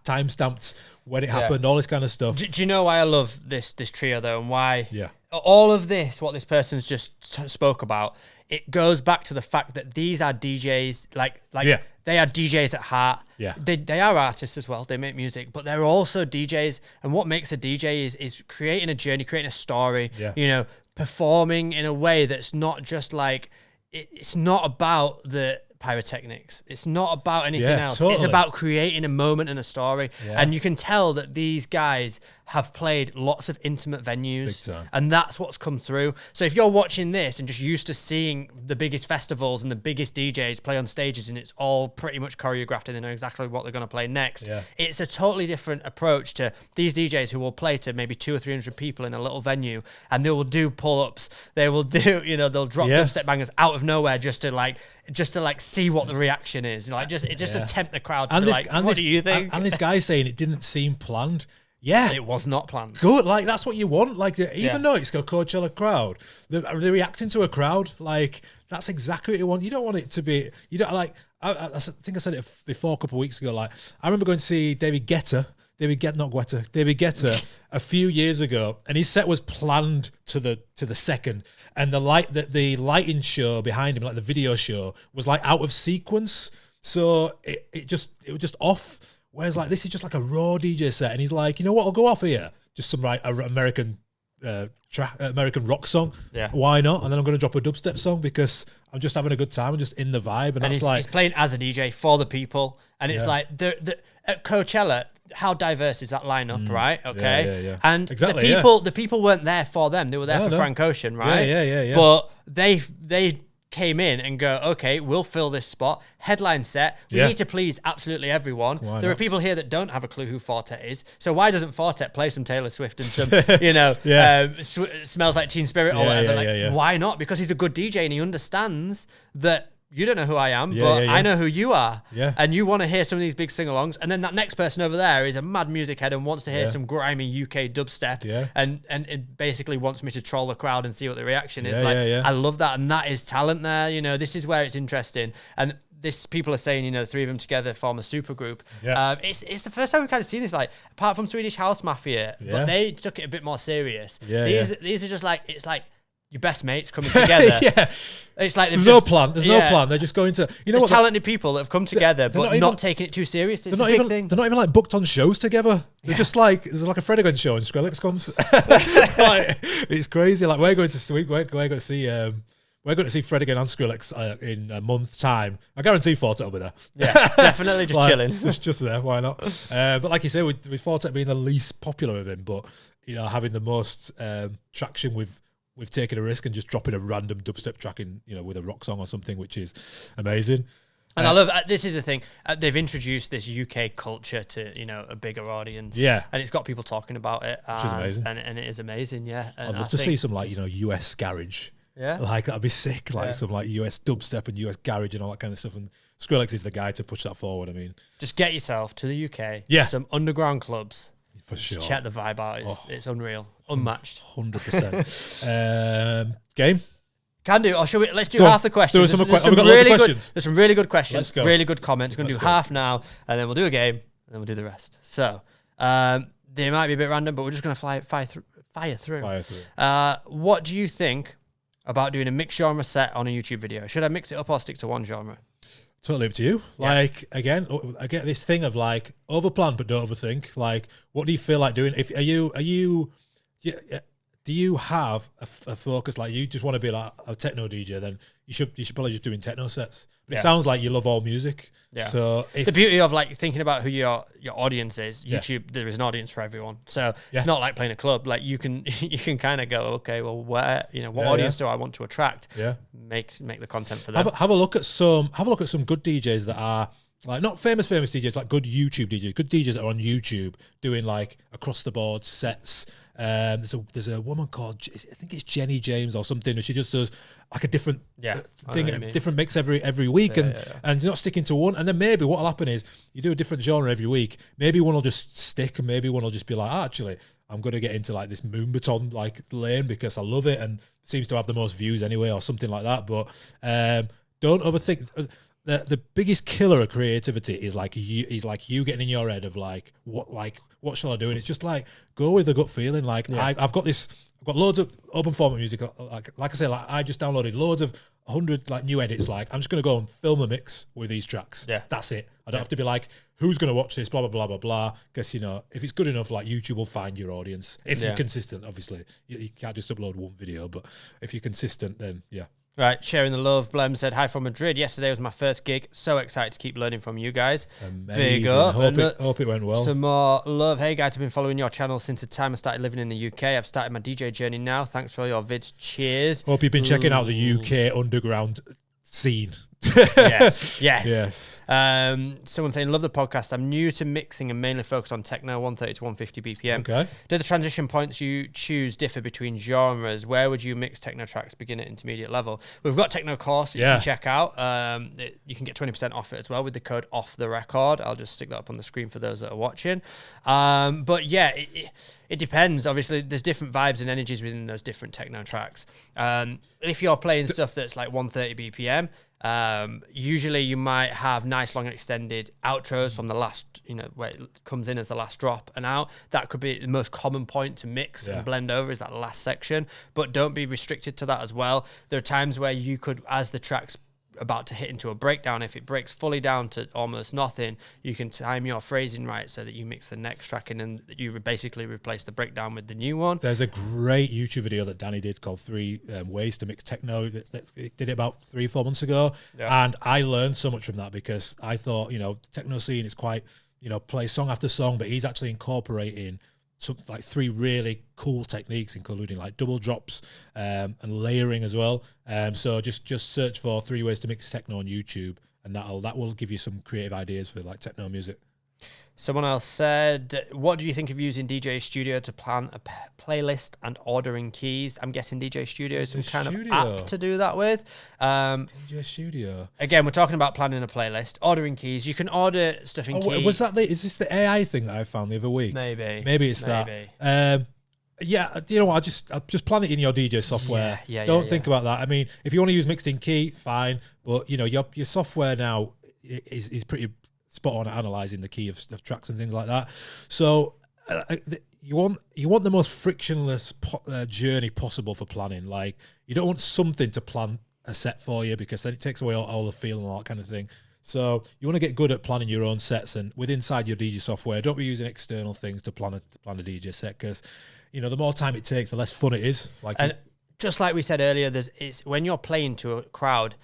time stamped when it happened, all this kind of stuff. Do you know why I love this trio though, and why all of this, what this person's just spoke about, it goes back to the fact that these are DJs, they are DJs at heart. Yeah. They are artists as well. They make music, but they're also DJs. And what makes a DJ is creating a journey, creating a story, performing in a way that's not just like, it's not about the pyrotechnics. It's not about anything else. Totally. It's about creating a moment and a story. Yeah. And you can tell that these guys have played lots of intimate venues, and that's what's come through. So if you're watching this and just used to seeing the biggest festivals and the biggest DJs play on stages and it's all pretty much choreographed and they know exactly what they're going to play next, it's a totally different approach to these DJs who will play to maybe 200 or 300 people in a little venue, and they will do pull-ups, they will do, they'll drop dubstep bangers out of nowhere just to see what the reaction is, just to tempt the crowd to what do you think? And this guy saying it didn't seem planned. Yeah, it was not planned. Good, like that's what you want. Like even though it's a Coachella crowd, they're reacting to a crowd. Like that's exactly what you want. You don't want it to be. You don't like. I think I said it before a couple of weeks ago. Like I remember going to see David Guetta a few years ago, and his set was planned to the second, and the lighting show behind him, like the video show, was like out of sequence, so it was just off. Whereas like this is just like a raw DJ set, and he's like, you know what, I'll go off here, just some American American rock song. Yeah, why not? And then I'm going to drop a dubstep song because I'm just having a good time. I'm just in the vibe, and that's he's playing as a DJ for the people, and it's like at Coachella. How diverse is that lineup, right? Okay, yeah. And exactly, the people weren't there for them; they were there for Frank Ocean, right? Yeah. But they came in and go, okay, we'll fill this spot. Headline set. We need to please absolutely everyone. There are people here that don't have a clue who Fortet is. So why doesn't Fortet play some Taylor Swift and some, Smells Like Teen Spirit or whatever? Why not? Because he's a good DJ and he understands that you don't know who I am, but I know who you are. Yeah. And you want to hear some of these big sing-alongs. And then that next person over there is a mad music head and wants to hear some grimy UK dubstep. Yeah. And it basically wants me to troll the crowd and see what the reaction is. I love that. And that is talent there. This is where it's interesting. And people are saying, the three of them together form a super group. Yeah. It's the first time we've kind of seen this, like, apart from Swedish House Mafia, but they took it a bit more serious. These are just like, it's like, your best mates coming together. It's like there's no plan. There's no plan. They're just going to talented people that have come together, but not taking it too seriously. It's a big thing. They're not even like booked on shows together. They're just like there's like a Fred again show and Skrillex comes. It's crazy. Like we're going to see Fred again and Skrillex in a month's time. I guarantee Fortet will be there. Yeah, definitely just chilling. Just there. Why not? But like you say, with Fortet being the least popular of him, but having the most traction with taking a risk and just dropping a random dubstep track in, with a rock song or something, which is amazing. And I love this is the thing. They've introduced this UK culture to a bigger audience. Yeah, and it's got people talking about it. Which is amazing. And it is amazing. Yeah, and I'd love to see some US garage. Yeah, like that'd be sick. Like some US dubstep and US garage and all that kind of stuff. And Skrillex is the guy to push that forward. I mean, just get yourself to the UK. Yeah, some underground clubs. For sure. Check the vibe out. It's unreal. Unmatched. 100%. Game? Can do. Or let's do Go on. half the questions. Let's do some have we got loads of questions? There's some really good questions. Let's go. Really good comments. We're going to Let's do go. half now, and then we'll do a game, and then we'll do the rest. So they might be a bit random, but we're just going to fire through. What do you think about doing a mixed genre set on a YouTube video? Should I mix it up or stick to one genre? Totally up to you. Yeah. Like, again, I get this thing of like overplan but don't overthink. Like, what do you feel like doing? Do you have a focus? Like, you just want to be like a techno DJ? Then you should probably just doing techno sets. But it sounds like you love all music. Yeah. So the beauty of like thinking about who your audience is, YouTube, there is an audience for everyone. So it's not like playing a club. Like you can kind of go, okay, well, what audience do I want to attract? Yeah. Make the content for them. Have a look at some good DJs that are like not famous DJs, like good YouTube DJs, good DJs that are on YouTube doing like across the board sets. There's a woman called, I think it's Jenny James or something. She just does like a different thing, a different mix every week, and you're not sticking to one. And then maybe what'll happen is you do a different genre every week. Maybe one will just stick, and maybe one will just be like, actually, I'm going to get into like this Moonbaton like lane because I love it and seems to have the most views anyway, or something like that. But don't overthink. The biggest killer of creativity is like you getting in your head of like what shall I do? And it's just like go with the gut feeling. Like I've got loads of open format music. Like I say, like I just downloaded loads of 100 like new edits. Like I'm just gonna go and film a mix with these tracks. Yeah, that's it. I don't have to be like, who's gonna watch this? Blah blah blah blah blah. Because if it's good enough, like YouTube will find your audience if you're consistent. Obviously, you can't just upload one video, but if you're consistent, then yeah. Right, sharing the love. Blem said, hi from Madrid. Yesterday was my first gig. So excited to keep learning from you guys. Amazing. Big up. Hope it went well. Some more love. Hey guys, I've been following your channel since the time I started living in the UK. I've started my DJ journey now. Thanks for all your vids. Cheers. Hope you've been checking out the UK underground scene. Yes. Someone saying, love the podcast. I'm new to mixing and mainly focus on techno, 130 to 150 BPM. Okay. Do the transition points you choose differ between genres? Where would you mix techno tracks, beginner, intermediate level? We've got techno course that you can check out. You can get 20% off it as well with the code off the record. I'll just stick that up on the screen for those that are watching. But yeah, it depends. Obviously, there's different vibes and energies within those different techno tracks. If you're playing stuff that's like 130 BPM, usually you might have nice long extended outros from the last, where it comes in as the last drop and out. That could be the most common point to mix and blend over, is that last section. But don't be restricted to that as well. There are times where you could, as the track's about to hit into a breakdown, if it breaks fully down to almost nothing, you can time your phrasing right so that you mix the next track in and you basically replace the breakdown with the new one. There's a great YouTube video that Danny did called 3 Ways to Mix Techno. It did it about 3-4 months ago. And I learned so much from that because I thought, the techno scene is quite, play song after song, but he's actually incorporating something like 3 really cool techniques, including like double drops and layering as well. So just search for 3 Ways to Mix Techno on YouTube, and that will give you some creative ideas for like techno music. Someone else said, what do you think of using DJ Studio to plan a playlist and ordering keys? I'm guessing DJ Studio is some kind of app to do that with. DJ Studio. Again, we're talking about planning a playlist, ordering keys. You can order stuff in keys. Was that is this the AI thing that I found the other week? Maybe it's that. Yeah, you know what? I'll just plan it in your DJ software. Don't think about that. I mean, if you want to use mixed in key, fine. But your software now is pretty spot on at analyzing the key of tracks and things like that. So you want the most frictionless journey possible for planning. Like, you don't want something to plan a set for you, because then it takes away all the feel and all that kind of thing. So you want to get good at planning your own sets, and inside your DJ software, don't be using external things to plan a DJ set, because the more time it takes, the less fun it is. Just like we said earlier, it's when you're playing to a crowd,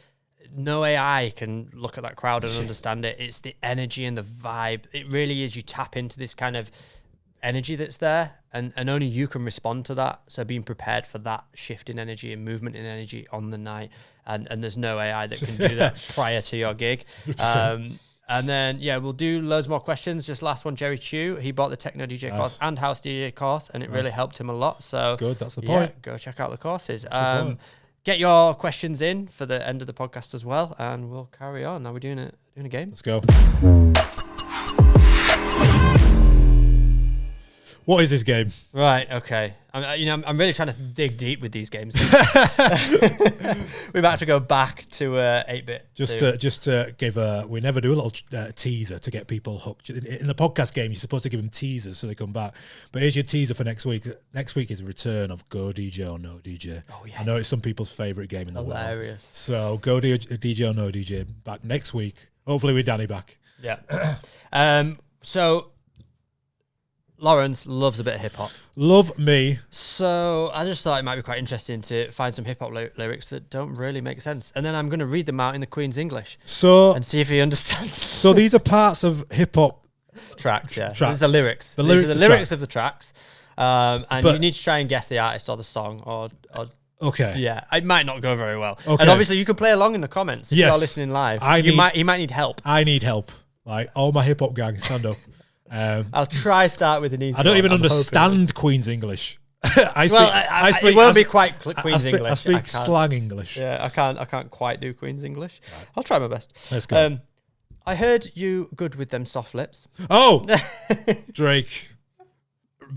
no AI can look at that crowd and understand it. It's the energy and the vibe. It really is. You tap into this kind of energy that's there, and only you can respond to that. So being prepared for that shift in energy and movement in energy on the night, and there's no AI that can do that prior to your gig. And then, we'll do loads more questions. Just last one, Jerry Chu. He bought the Techno DJ course and House DJ course, and it really helped him a lot. So good, that's the point. Go check out the courses. Get your questions in for the end of the podcast as well, and we'll carry on. Now we're doing a game. Let's go. What is this game? Right. Okay. I'm really trying to dig deep with these games. We might have to go back to 8-bit. Just to give we never do a little teaser to get people hooked. In the podcast game, you're supposed to give them teasers so they come back. But here's your teaser for next week. Next week is the return of Go DJ or No DJ. Oh, yes. I know it's some people's favourite game in the world. Hilarious. So Go DJ or No DJ back next week. Hopefully with Danny back. Yeah. So Lawrence loves a bit of hip hop. Love me. So I just thought it might be quite interesting to find some hip hop lyrics that don't really make sense, and then I'm going to read them out in the Queen's English and see if he understands. So these are parts of hip hop tracks. Yeah, tracks. These are the lyrics. The These lyrics, are the lyrics of the tracks. And you need to try and guess the artist or the song or okay. Yeah, it might not go very well. Okay. And obviously you can play along in the comments if you're listening live. You might need help. I need help. Like all my hip hop gang, stand up. I'll try start with an easy. I don't even understand Queen's English. It won't be quite Queen's English. I speak slang English. Yeah, I can't quite do Queen's English. Right. I'll try my best. Let's go. I heard you good with them soft lips. Oh, Drake.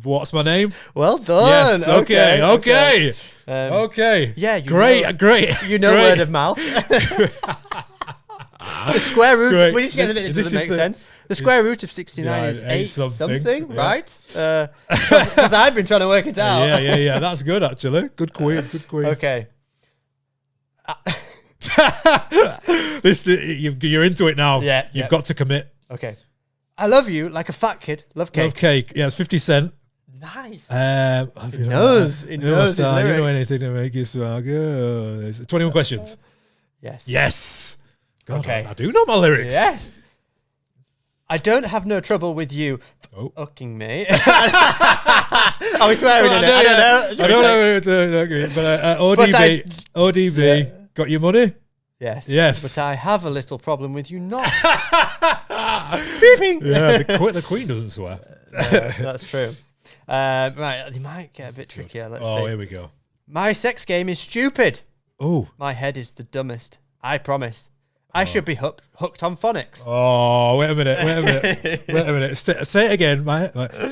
What's my name? Well done. Yes. Okay. Okay. Yeah. Great. You know, word of mouth. The square root. Great. We need to get it doesn't make sense. The square root of 69 is 8 something, yeah. right? Because I've been trying to work it out. Yeah. That's good, actually. Good queen. Okay. You're into it now. Yeah. You've got to commit. Okay. I love you like a fat kid. Love cake. Love cake. Yeah, it's 50 Cent. Nice. He knows his lyrics. You know anything to make you smile good. 21 questions. Yes. God, Okay. I do know my lyrics. Yes. I don't have no trouble with you fucking me. Are we swearing in it? I don't know. I don't know. But ODB, got your money? Yes. But I have a little problem with you not. Beeping. Yeah, the Queen doesn't swear. That's true. Right, they might get a bit trickier. Let's see. Oh, here we go. My sex game is stupid. Oh. My head is the dumbest. I promise. I should be hooked on phonics. Oh, wait a minute. Say it again.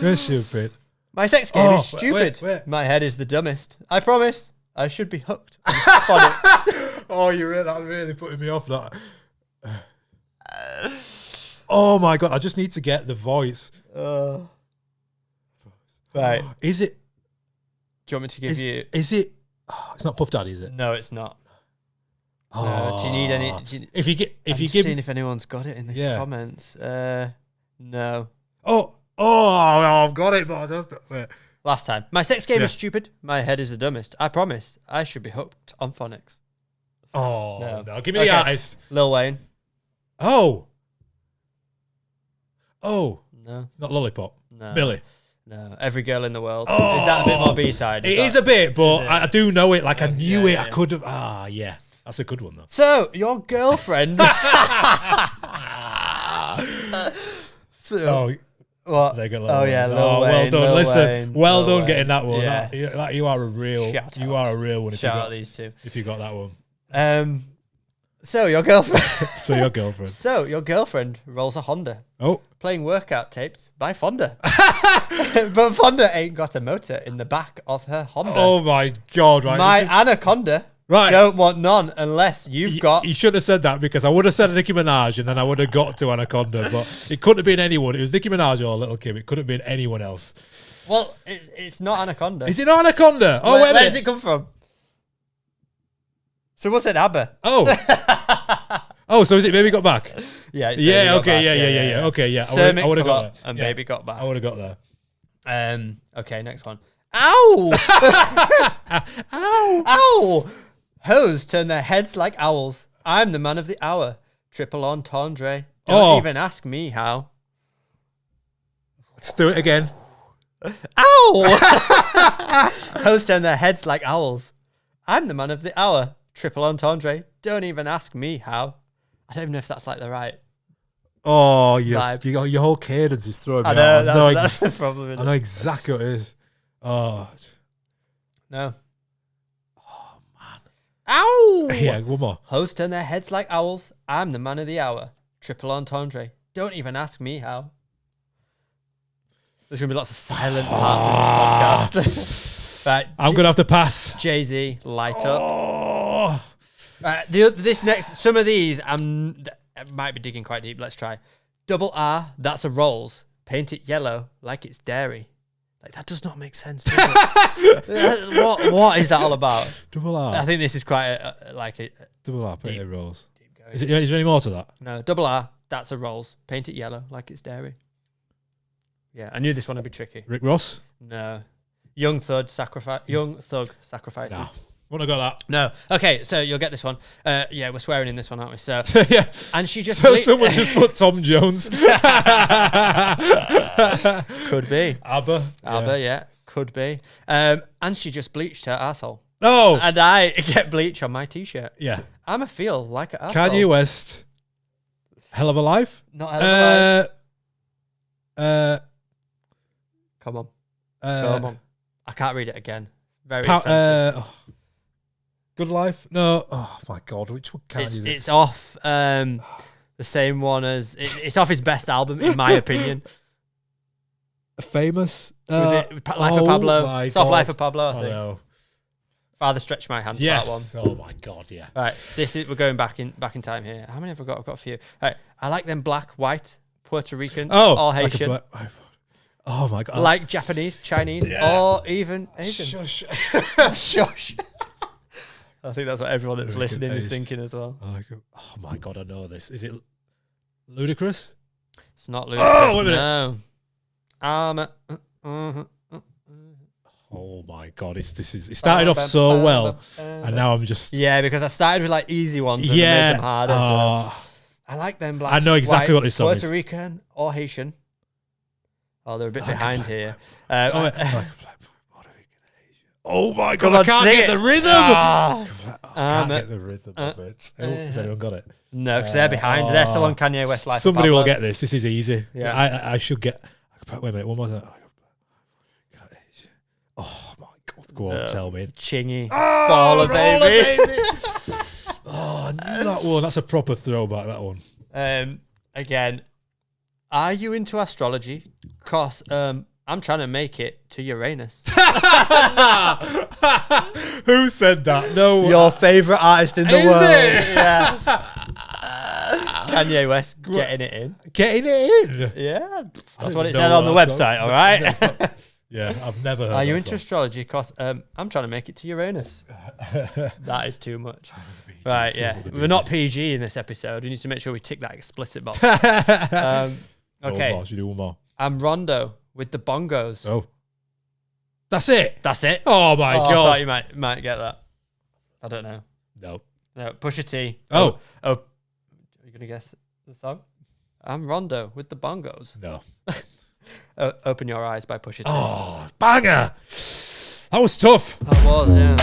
You're stupid. My sex game is stupid. Wait. My head is the dumbest. I promise. I should be hooked on phonics. Oh, that really putting me off. That. Oh my God! I just need to get the voice. Right. Is it? Do you want me to give you? Is it? Oh, it's not Puff Daddy, is it? No, it's not. Oh. No. Do you need any? Seeing if anyone's got it in the comments. No. Oh, I've got it, but I just wait. Last time. My sex game is stupid. My head is the dumbest. I promise. I should be hooked on phonics. Oh no! Give me the artist. Lil Wayne. Oh. No. It's not Lollipop. No. Billy. No. Every Girl in the World. Is that a bit more B-side? It is a bit, but I do know it. Like I knew it. I could have. Yeah. That's a good one, though. So, your girlfriend... What? Lil Wayne. well done. Listen, Wayne, well done Wayne. getting that one. Yes. You are a real one. Shout out these two. If you got that one. So, your girlfriend... So, your girlfriend rolls a Honda. Oh. Playing workout tapes by Fonda. But Fonda ain't got a motor in the back of her Honda. Oh, my God. Right. My Anaconda... Right. Don't want none unless you've got... You should have said that because I would have said Nicki Minaj and then I would have got to Anaconda, but it couldn't have been anyone. It was Nicki Minaj or Little Kim. It couldn't have been anyone else. Well, it's not Anaconda. Is it not Anaconda? Oh, where does it come from? Someone said ABBA. Oh, so is it Baby Got Back? Yeah. Yeah. Okay, yeah. Sir I would have got that. And Baby Got Back. I would have got there. Okay, next one. Ow! Ow! Hoes turn their heads like owls. I'm the man of the hour. Triple entendre. Don't even ask me how. Let's do it again. Ow! Hoes turn their heads like owls. I'm the man of the hour. Triple entendre. Don't even ask me how. I don't even know if that's like the right. Oh, your whole cadence is throwing me I know, out. that's the problem. I know exactly what it is. Oh. No. Oh, man. Ow! Yeah, one more. Hoes turn their heads like owls. I'm the man of the hour. Triple entendre. Don't even ask me how. There's going to be lots of silent parts in this podcast. Right, I'm going to have to pass. Jay-Z, Light Up. Oh. Some of these, I might be digging quite deep. Let's try. Double R, that's a Rolls. Paint it yellow like it's dairy. Like, that does not make sense. Does it? What is that all about? Double R. I think this is quite Double R, painted rolls. Is there any more to that? No, double R, that's a Rolls. Paint it yellow like it's dairy. Yeah, I knew this one would be tricky. Rick Ross? No. Young Thug sacrifices. No. Wouldn't have got that. No. Okay, so you'll get this one. Yeah, we're swearing in this one, aren't we? So yeah. And she just so someone just put Tom Jones. Could be. ABBA, yeah, could be. And she just bleached her asshole. Oh. And I get bleach on my t-shirt. Yeah. I'ma feel like an asshole. Kanye West. Hell of a Life. Not Hell of a Life. Come on. Come on. I can't read it again. Very offensive. Good Life? No. Oh my God, which one can't you? It's off the same one as it's off his best album, in my opinion. Famous. Life of Pablo. Soft Life of Pablo, I think. No. Father Stretch My Hands. Yes. Part one. Oh my God, yeah. Right. We're going back in time here. How many have I got? I've got a few. Right. I like them black, white, Puerto Rican, or Haitian. Oh my God. Like Japanese, Chinese, or even Asian. Shush. Shush. I think that's what everyone that's listening is thinking as well. Oh my God, I know this. Is it ludicrous? It's not ludicrous. Oh, wait a minute. Oh my God, it started off so well, and now I'm just because I started with like easy ones and made them harder. So. I like them black. I know exactly white, what this song is. Puerto Rican or Haitian. Oh, they're a bit behind here. Oh my Come God, on, I can't sing get it. the rhythm. I can't get the rhythm of it. Has anyone got it? No, because they're behind. They're still on Kanye West Life. Somebody will get this. This is easy. Yeah. I should get. Wait a minute. One more time. Oh my God! Go on, tell me. Chingy. Baller, baby. Oh, I knew that one. That's a proper throwback. That one. Again, are you into astrology? Cause I'm trying to make it to Uranus. Who said that? No. Your favorite artist in the Is world. it? Yes. Kanye West getting it in. Getting it in. Yeah. That's what it said on the website, all right? Yeah, I've never heard. Are you into astrology? Cause I'm trying to make it to Uranus. That is too much. Right, yeah. We're not PG in this episode. We need to make sure we tick that explicit box. Okay. Should do one more. I'm Rondo with the bongos. Oh. That's it. That's it. Oh my God. I thought you might get that. I don't know. No. Pusha T. Oh. Are you gonna guess the song? I'm Rondo with the bongos. No. Open Your Eyes by Pusha T. Oh, banger. That was tough. That was, yeah.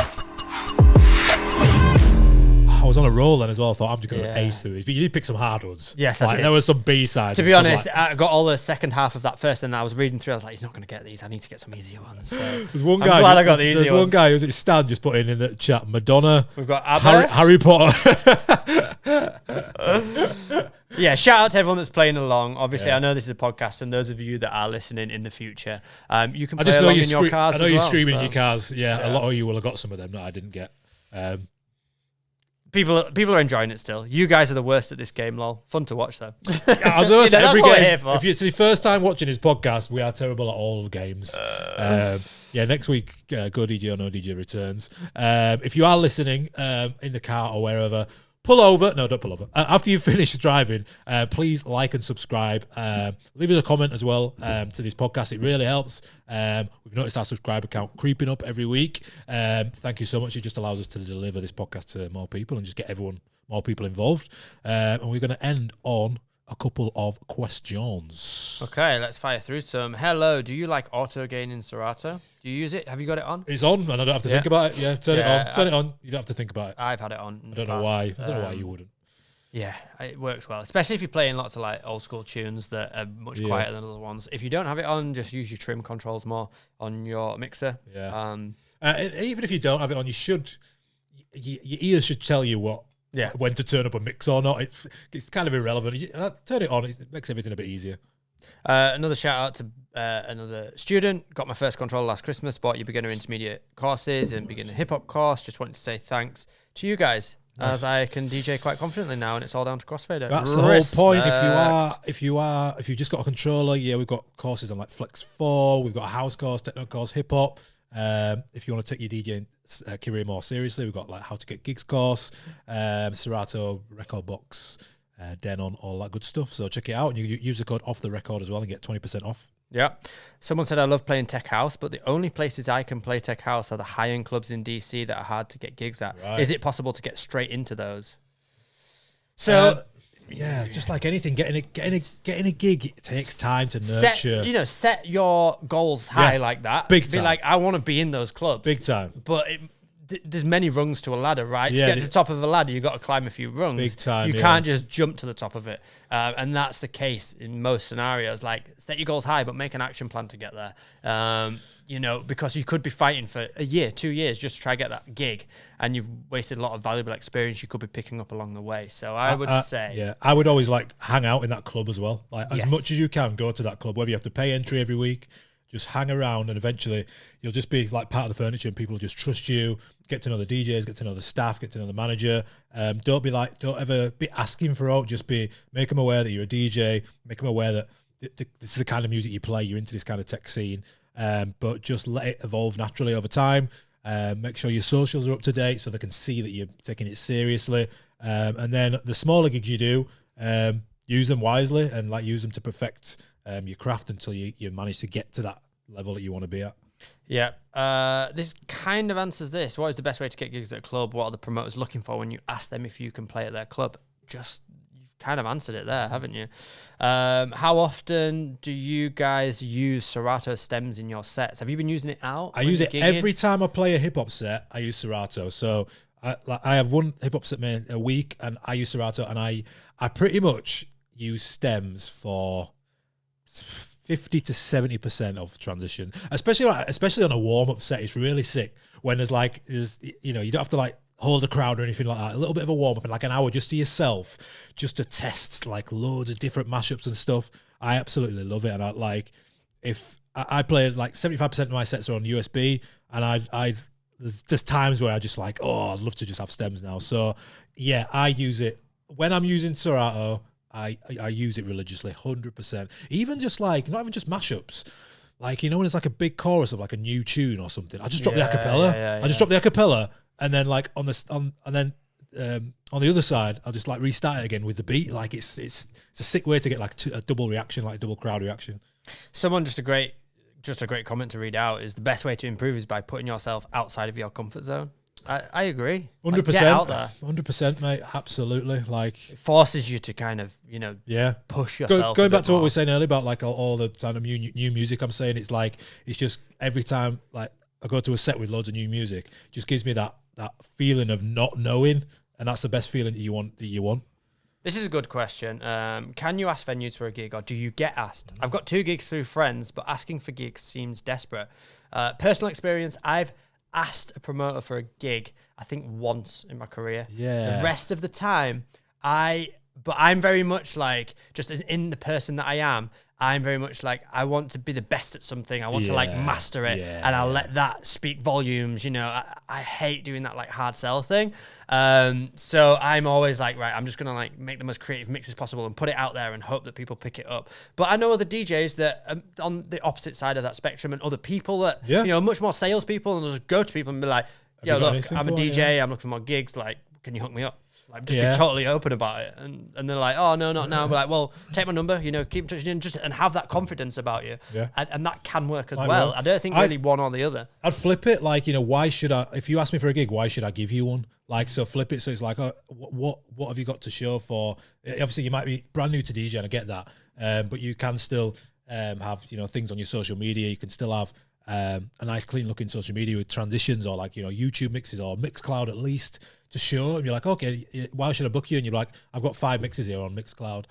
I was on a roll then as well. I thought I'm just going to ace through these. But you did pick some hard ones. Yes, I did. There were some B-sides. To be honest, I got all the second half of that first, and I was reading through. I was like, he's not going to get these. I need to get some easier ones. So there's one guy. I'm glad I got the easy There's ones. one guy who's at Stan just put in the chat Madonna. We've got ABBA. Harry Potter. Yeah, shout out to everyone that's playing along. Obviously, I know this is a podcast, and those of you that are listening in the future, you can play along in your cars. I know as you're well, streaming so. in your cars. Yeah, a lot of you will have got some of them that I didn't get. People are enjoying it still. You guys are the worst at this game, lol. Fun to watch though. I know that's every what we're game. here for. If it's the first time watching his podcast, we are terrible at all games. Yeah, next week, Go DJ or No DJ returns. If you are listening in the car or wherever, pull over. No, don't pull over. After you finish driving, please like and subscribe. Leave us a comment as well to this podcast. It really helps. We've noticed our subscriber count creeping up every week. Thank you so much. It just allows us to deliver this podcast to more people and just get more people involved. And we're going to end on a couple of questions. Okay, let's fire through some. Hello, do you like auto gain in Serato? Do you use it? Have you got it on? It's on, and I don't have to think about it. Yeah, turn it on. Turn it on. You don't have to think about it. I've had it on. I don't know why. I don't know why you wouldn't. Yeah, it works well, especially if you're playing lots of like old school tunes that are much quieter than other ones. If you don't have it on, just use your trim controls more on your mixer. Yeah. Even if you don't have it on, you should. Your ears should tell you when to turn up a mix or not. It's kind of irrelevant. Turn it on. It makes everything a bit easier. Another shout out to another student. Got my first controller last Christmas. Bought your beginner intermediate courses and beginner hip hop course. Just wanted to say thanks to you guys, as I can DJ quite confidently now, and it's all down to Crossfader. That's the whole point. If you just got a controller, we've got courses on like Flex 4. We've got a house course, techno course, hip hop. If you want to take your DJing career more seriously, we've got like how to get gigs course, Serato, record box, Denon, all that good stuff. So check it out, and you use the code off the record as well and get 20% off. Yeah. Someone said I love playing tech house, but the only places I can play tech house are the high-end clubs in DC that are hard to get gigs at. Right. Is it possible to get straight into those? So just like anything, getting a gig, it takes time to nurture. Set your goals high like that. Big time. Be like, I want to be in those clubs. Big time. But there's many rungs to a ladder, right? Yeah, to get to the top of a ladder, you've got to climb a few rungs. Big time. You can't just jump to the top of it. And that's the case in most scenarios. Like, set your goals high, but make an action plan to get there. Because you could be fighting for a year, 2 years just to try to get that gig, and you've wasted a lot of valuable experience you could be picking up along the way. So I would say... Yeah, I would always like hang out in that club as well. Like as much as you can, go to that club, whether you have to pay entry every week, just hang around, and eventually you'll just be like part of the furniture, and people will just trust you, get to know the DJs, get to know the staff, get to know the manager. Don't ever be asking for out. Just make them aware that you're a DJ, make them aware that this is the kind of music you play, you're into this kind of tech scene. But just let it evolve naturally over time. Make sure your socials are up to date so they can see that you're taking it seriously. And then the smaller gigs you do, use them wisely and use them to perfect your craft until you manage to get to that level that you want to be at. Yeah. This kind of answers this. What is the best way to get gigs at a club? What are the promoters looking for when you ask them if you can play at their club? You've kind of answered it there, haven't you? How often do you guys use Serato stems in your sets? Have you been using it out? I use it every time I play a hip hop set. I use Serato. So I have one hip hop set a week, and I use Serato, and I pretty much use stems for 50 to 70% of transition, especially on a warm up set. It's really sick when there's you don't have to hold a crowd or anything like that. A little bit of a warm up and an hour just to yourself, just to test loads of different mashups and stuff. I absolutely love it, and I play 75% of my sets are on USB, and there's times where I just I'd love to just have stems now. So yeah, I use it when I'm using Serato. I use it religiously, 100%. Even just not even just mashups. When there's a big chorus of a new tune or something, I just drop the acapella. I just drop the acapella, and then on the other side, I'll just restart it again with the beat. It's a sick way to get a double reaction, double crowd reaction. Someone just a great comment to read out is the best way to improve is by putting yourself outside of your comfort zone. I agree. 100%. Get out there. 100%, mate. Absolutely. It forces you to kind of, push yourself. Going back to what we were saying earlier about all the kind of new music, I'm saying it's just every time I go to a set with loads of new music, it just gives me that feeling of not knowing, and that's the best feeling that you want. This is a good question. Can you ask venues for a gig, or do you get asked? I've got 2 gigs through friends, but asking for gigs seems desperate. Personal experience, I've asked a promoter for a gig, I think once in my career. Yeah. The rest of the time, I'm very much just as in the person that I am, I'm very much I want to be the best at something. I want to master it, and I'll let that speak volumes. I hate doing that hard sell thing. So I'm always right, I'm just gonna make the most creative mix as possible and put it out there and hope that people pick it up. But I know other DJs that are on the opposite side of that spectrum, and other people that much more salespeople, and they'll just go to people and be like, "Yo, look, I'm a DJ. I'm looking for more gigs. Can you hook me up?" Be totally open about it, and they're like, "Oh no, not now." We're well, take my number, keep in touch, and have that confidence about you, and that can work as well. I don't think really one or the other. I'd flip it, why should I? If you ask me for a gig, why should I give you one? So flip it, so it's what have you got to show for? Obviously, you might be brand new to DJ, and I get that, but you can still have things on your social media. You can still have a nice, clean looking social media with transitions, or YouTube mixes, or Mixcloud at least, to show. And you're okay, why should I book you? And you're I've got 5 mixes here on Mixcloud.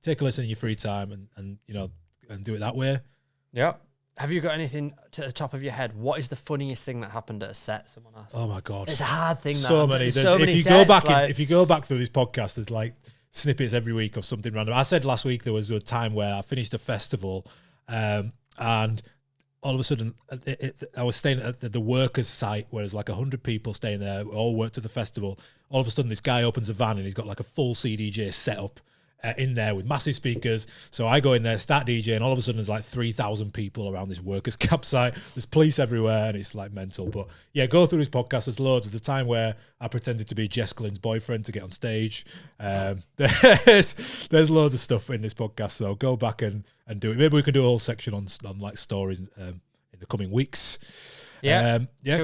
Take a listen in your free time, and do it that way. Yeah. Have you got anything to the top of your head? What is the funniest thing that happened at a set? Someone asked. Oh my God, it's a hard thing. So many. So many if you sets, go back, if you go back through this podcast, there's snippets every week of something random. I said last week there was a time where I finished a festival, and all of a sudden I was staying at the workers' site where there's like 100 people staying there, all worked at the festival. All of a sudden this guy opens a van and he's got like a full CDJ set up in there with massive speakers. So I go in there, start DJing, all of a sudden there's like 3,000 people around this workers' campsite. There's police everywhere and it's like mental. But yeah, go through this podcast. There's loads. There's a time where I pretended to be Jess Glyn's boyfriend to get on stage. There's loads of stuff in this podcast. So go back and do it. Maybe we can do a whole section on like stories in the coming weeks. Yeah. Yeah.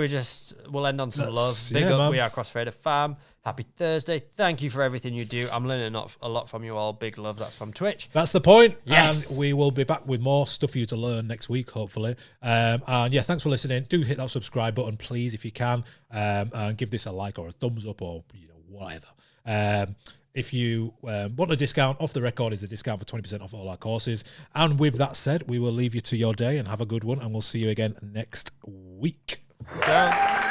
We'll end on some love. Big up, man. we are Crossfader fam. Happy Thursday. Thank you for everything you do. I'm learning a lot from you all. Big love. That's from Twitch. That's the point. Yes. And we will be back with more stuff for you to learn next week, hopefully. And yeah, thanks for listening. Do hit that subscribe button, please, if you can. And give this a like or a thumbs up or, whatever. If you want a discount, Off the Record is a discount for 20% off all our courses. And with that said, we will leave you to your day and have a good one. And we'll see you again next week. So.